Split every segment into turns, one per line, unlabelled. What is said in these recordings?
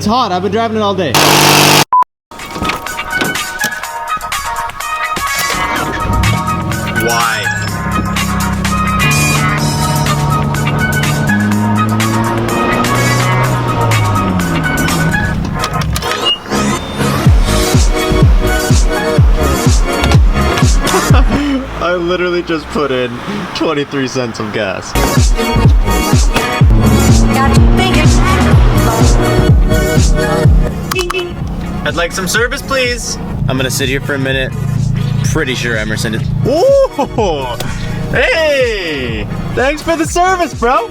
It's hot. I've been driving it all day.
Why? I literally just put in 23 cents of gas. I'd like some service, please. I'm gonna sit here for a minute. Pretty sure Emerson is. Ooh! Hey! Thanks for the service, bro!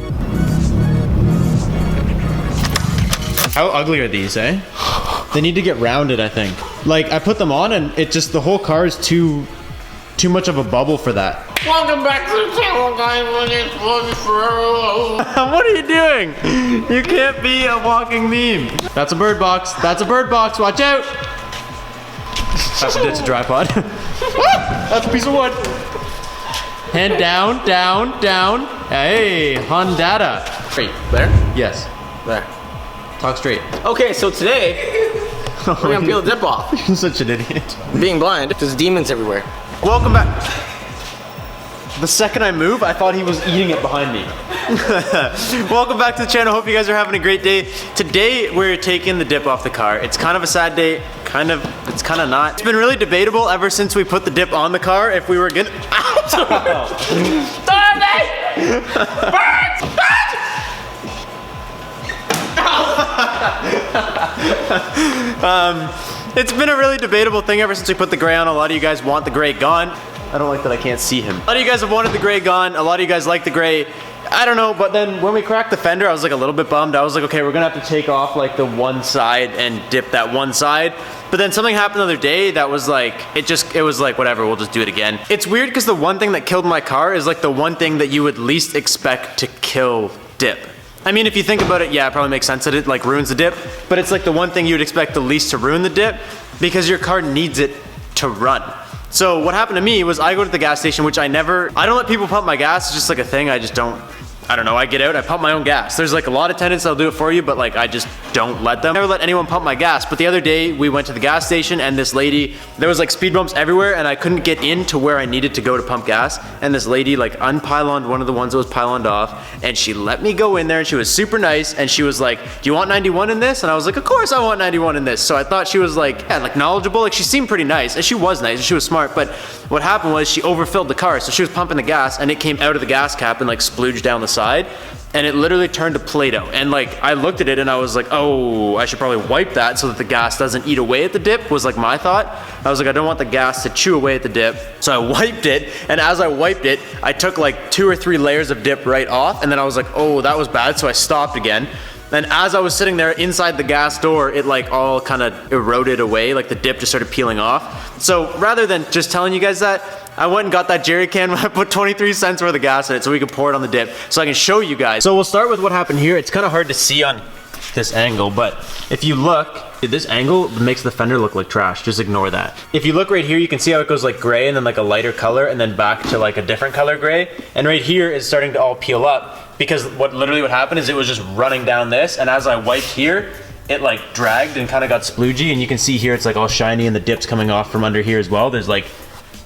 How ugly are these, eh?
They need to get rounded, I think. Like, I put them on and it just, the whole car is too much of a bubble for that.
Welcome back to the channel, guys. My name's Robbie Ferreira.
What are you doing? You can't be a walking meme. That's a bird box. That's a bird box. Watch out. It's a tripod. That's a piece of wood. Hand down, down, down. Hey, Hondata.
Straight. There?
Yes.
There.
Talk straight.
Okay, so today, we're gonna peel the dip off.
You're such an idiot.
Being blind, there's demons everywhere.
Welcome back. The second I move, I thought he was eating it behind me. Welcome back to the channel. Hope you guys are having a great day. Today, we're taking the dip off the car. It's kind of a sad day. It's kind of not. It's been really debatable ever since we put the dip on the car if we were gonna. It's been a really debatable thing ever since we put the gray on. A lot of you guys want the gray gone. I don't like that I can't see him. A lot of you guys have wanted the gray gone. A lot of you guys like the gray. I don't know, but then when we cracked the fender, I was like a little bit bummed. I was like, okay, we're gonna have to take off like the one side and dip that one side. But then something happened the other day that was like, it was like, whatever, we'll just do it again. It's weird because the one thing that killed my car is like the one thing that you would least expect to kill dip. I mean, if you think about it, yeah, it probably makes sense that it like ruins the dip, but it's like the one thing you would expect the least to ruin the dip because your car needs it to run. So what happened to me was I go to the gas station, which I don't let people pump my gas. It's just like a thing. I don't know, I get out, I pump my own gas. There's like a lot of attendants that'll do it for you, but like I just don't let them. I never let anyone pump my gas, but the other day we went to the gas station and this lady, there was like speed bumps everywhere and I couldn't get into where I needed to go to pump gas. And this lady like unpyloned one of the ones that was pyloned off and she let me go in there and she was super nice and she was like, do you want 91 in this? And I was like, of course I want 91 in this. So I thought she was like, yeah, like knowledgeable. Like she seemed pretty nice and she was nice and she was smart, but what happened was she overfilled the car. So she was pumping the gas and it came out of the gas cap and like splooged down the side. And it literally turned to Play-Doh. And like, I looked at it and I was like, oh, I should probably wipe that so that the gas doesn't eat away at the dip, was like my thought. I was like, I don't want the gas to chew away at the dip. So I wiped it, and as I wiped it, I took like 2 or 3 layers of dip right off, and then I was like, oh, that was bad, so I stopped again. And as I was sitting there inside the gas door, it like all kind of eroded away, like the dip just started peeling off. So rather than just telling you guys that, I went and got that jerry can, I put 23 cents worth of gas in it so we could pour it on the dip so I can show you guys. So we'll start with what happened here. It's kind of hard to see on this angle, but if you look, this angle makes the fender look like trash. Just ignore that. If you look right here, you can see how it goes like gray and then like a lighter color and then back to like a different color gray. And right here is starting to all peel up because what happened is it was just running down this, and as I wiped here, it like dragged and kind of got sploogey, and you can see here it's like all shiny and the dip's coming off from under here as well. There's like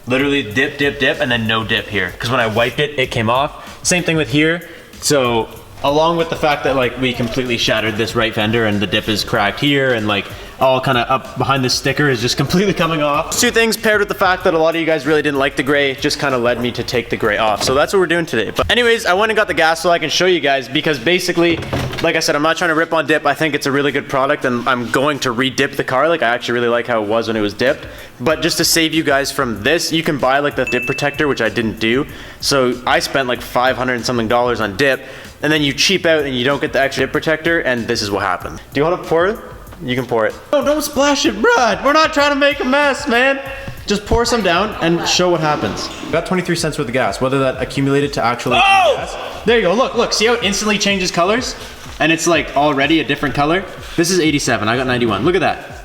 literally dip, dip, dip, and then no dip here. Because when I wiped it, it came off. Same thing with here. So along with the fact that like we completely shattered this right fender and the dip is cracked here and like all kind of up behind this sticker is just completely coming off. 2 things paired with the fact that a lot of you guys really didn't like the gray just kind of led me to take the gray off. So that's what we're doing today. But anyways, I went and got the gas so I can show you guys because basically, like I said, I'm not trying to rip on dip. I think it's a really good product and I'm going to re-dip the car. Like I actually really like how it was when it was dipped. But just to save you guys from this, you can buy like the dip protector, which I didn't do. So I spent like $500 and something on dip, and then you cheap out and you don't get the extra dip protector, and this is what happened. Do you want to pour it? You can pour it. Oh, don't splash it, bruh. We're not trying to make a mess, man. Just pour some down and show what happens. Got 23 cents worth of gas, whether that accumulated to actually gas. There you go, look, see how it instantly changes colors? And it's like already a different color? This is 87, I got 91, look at that.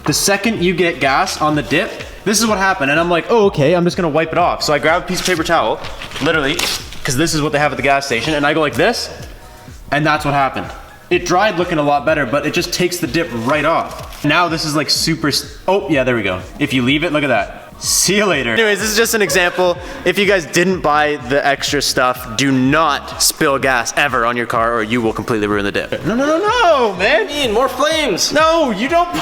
The second you get gas on the dip, this is what happened. And I'm like, oh, okay, I'm just gonna wipe it off. So I grab a piece of paper towel, literally, because this is what they have at the gas station, and I go like this, and that's what happened. it dried looking a lot better, but it just takes the dip right off. Now this is like super, oh yeah, there we go. If you leave it, look at that. See you later. Anyways, this is just an example. If you guys didn't buy the extra stuff, do not spill gas ever on your car or you will completely ruin the dip. No, man.
What do you mean? More flames.
No, you don't.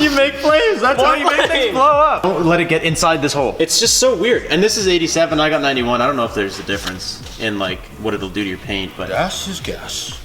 You make flames. That's how you make things blow up. Don't let it get inside this hole. It's just so weird. And this is 87. I got 91. I don't know if there's a difference in like what it'll do to your paint, but
Gas is gas.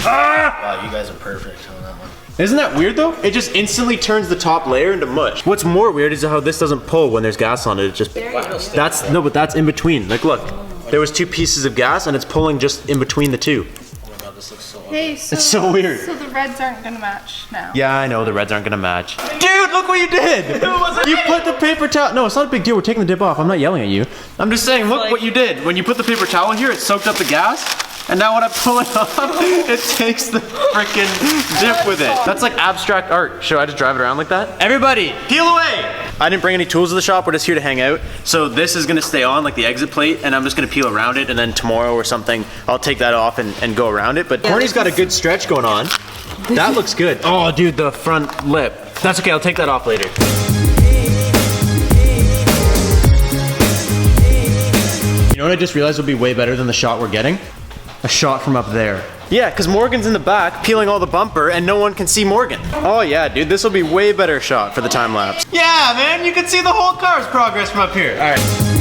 Wow, you guys are perfect on that one.
isn't that weird though? It just instantly turns the top layer into mush. What's more weird is how this doesn't pull when there's gas on it. It just but that's in between. Like look, there was 2 pieces of gas and it's pulling just in between the 2.
Oh my god, this looks so
Hey, so,
It's so weird.
So the reds aren't gonna match now.
Yeah, I know the reds aren't gonna match. Dude, look what you did! You put the paper towel. No, it's not a big deal. We're taking the dip off. I'm not yelling at you. I'm just saying, look what you did. When you put the paper towel here, it soaked up the gas. And now when I pull it off, it takes the freaking dip with it. That's like abstract art. Should I just drive it around like that? Everybody, peel away! I didn't bring any tools to the shop. We're just here to hang out. So this is gonna stay on, like the exit plate, and I'm just gonna peel around it, and then tomorrow or something, I'll take that off and go around it. But Corny's got a good stretch going on. That looks good. Oh, dude, the front lip. That's okay, I'll take that off later. You know what I just realized would be way better than the shot we're getting? A shot from up there. Yeah, because Morgan's in the back peeling all the bumper and no one can see Morgan. Oh yeah, dude, this will be way better shot for the time lapse. Yeah, man, you can see the whole car's progress from up here. All right.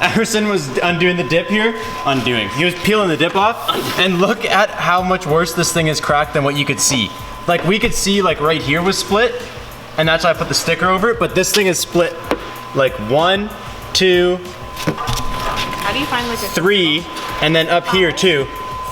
Emerson was undoing the dip here. He was peeling the dip off, and look at how much worse this thing is cracked than what you could see. Like we could see like right here was split, and that's why I put the sticker over it, but this thing is split like 1, 2,
How do you find like a
3, and then up here too,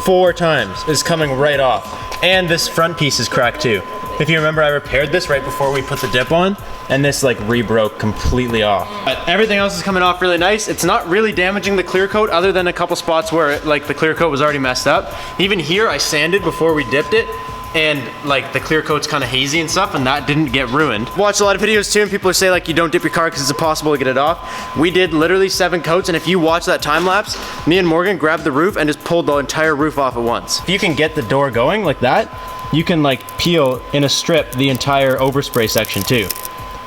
4 times is coming right off. And this front piece is cracked too. If you remember, I repaired this right before we put the dip on, and this like re-broke completely off. But everything else is coming off really nice. It's not really damaging the clear coat other than a couple spots where like the clear coat was already messed up. Even here, I sanded before we dipped it, and like the clear coat's kind of hazy and stuff, and that didn't get ruined. Watched a lot of videos too, and people say like you don't dip your car because it's impossible to get it off. We did literally 7 coats, and if you watch that time lapse, me and Morgan grabbed the roof and just pulled the entire roof off at once. If you can get the door going like that, you can like peel in a strip the entire overspray section too.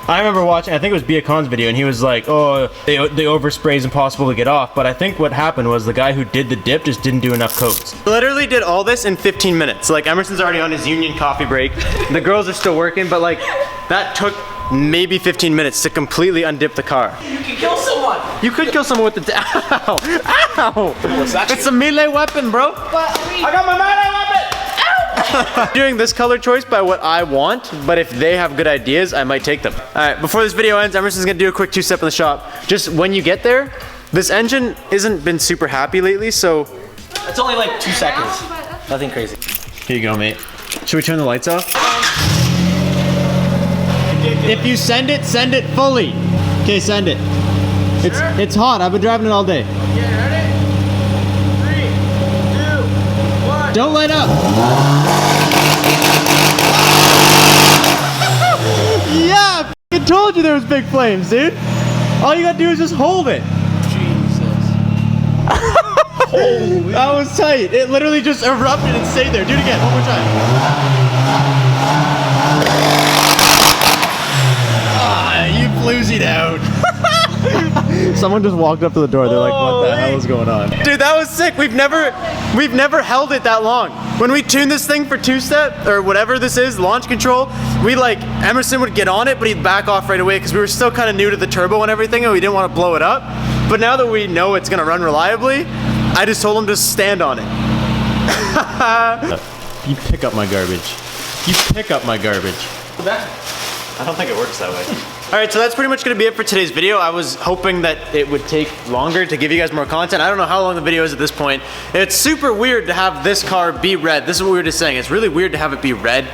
I remember watching, I think it was Bia Khan's video, and he was like, oh, the overspray is impossible to get off, but I think what happened was the guy who did the dip just didn't do enough coats. Literally did all this in 15 minutes. Like Emerson's already on his union coffee break. The girls are still working, but like that took maybe 15 minutes to completely undip the car.
You can kill someone.
You could kill someone with the, ow, ow. It's a melee weapon, bro. I got my melee weapon. Doing this color choice by what I want, but if they have good ideas, I might take them. All right, before this video ends, Emerson's gonna do a quick 2-step in the shop. Just when you get there, this engine isn't been super happy lately, so.
It's only like 2 seconds. Nothing crazy.
Here you go, mate. Should we turn the lights off? If you send it fully. Okay, send it. It's hot, I've been driving it all day. Don't light up. Yeah, I told you there was big flames, dude. All you gotta do is just hold it.
Jesus.
Holy. That was tight. It literally just erupted and stayed there. Do it again, one more time. Ah, you floozied out. Someone just walked up to the door. They're like, what the hell is going on? Dude, that was sick. We've never held it that long. When we tuned this thing for 2-step or whatever this is, launch control, we like, Emerson would get on it, but he'd back off right away because we were still kind of new to the turbo and everything, and we didn't want to blow it up. But now that we know it's gonna run reliably, I just told him to stand on it. You pick up my garbage. You pick up my garbage. I don't think it works that way. All right, so that's pretty much gonna be it for today's video. I was hoping that it would take longer to give you guys more content. I don't know how long the video is at this point. It's super weird to have this car be red. This is what we were just saying. It's really weird to have it be red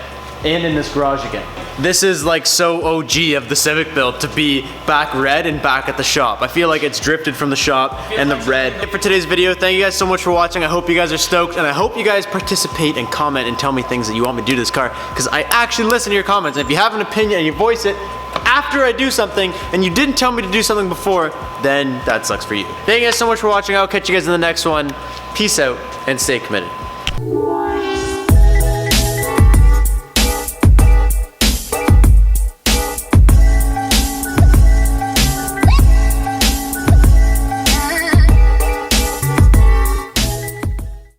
and in this garage again. this is like so OG of the Civic build to be back red and back at the shop. I feel like it's drifted from the shop and the red. For today's video, thank you guys so much for watching. I hope you guys are stoked, and I hope you guys participate and comment and tell me things that you want me to do to this car, because I actually listen to your comments. And if you have an opinion and you voice it after I do something and you didn't tell me to do something before, then that sucks for you. Thank you guys so much for watching. I'll catch you guys in the next one. Peace out and stay committed.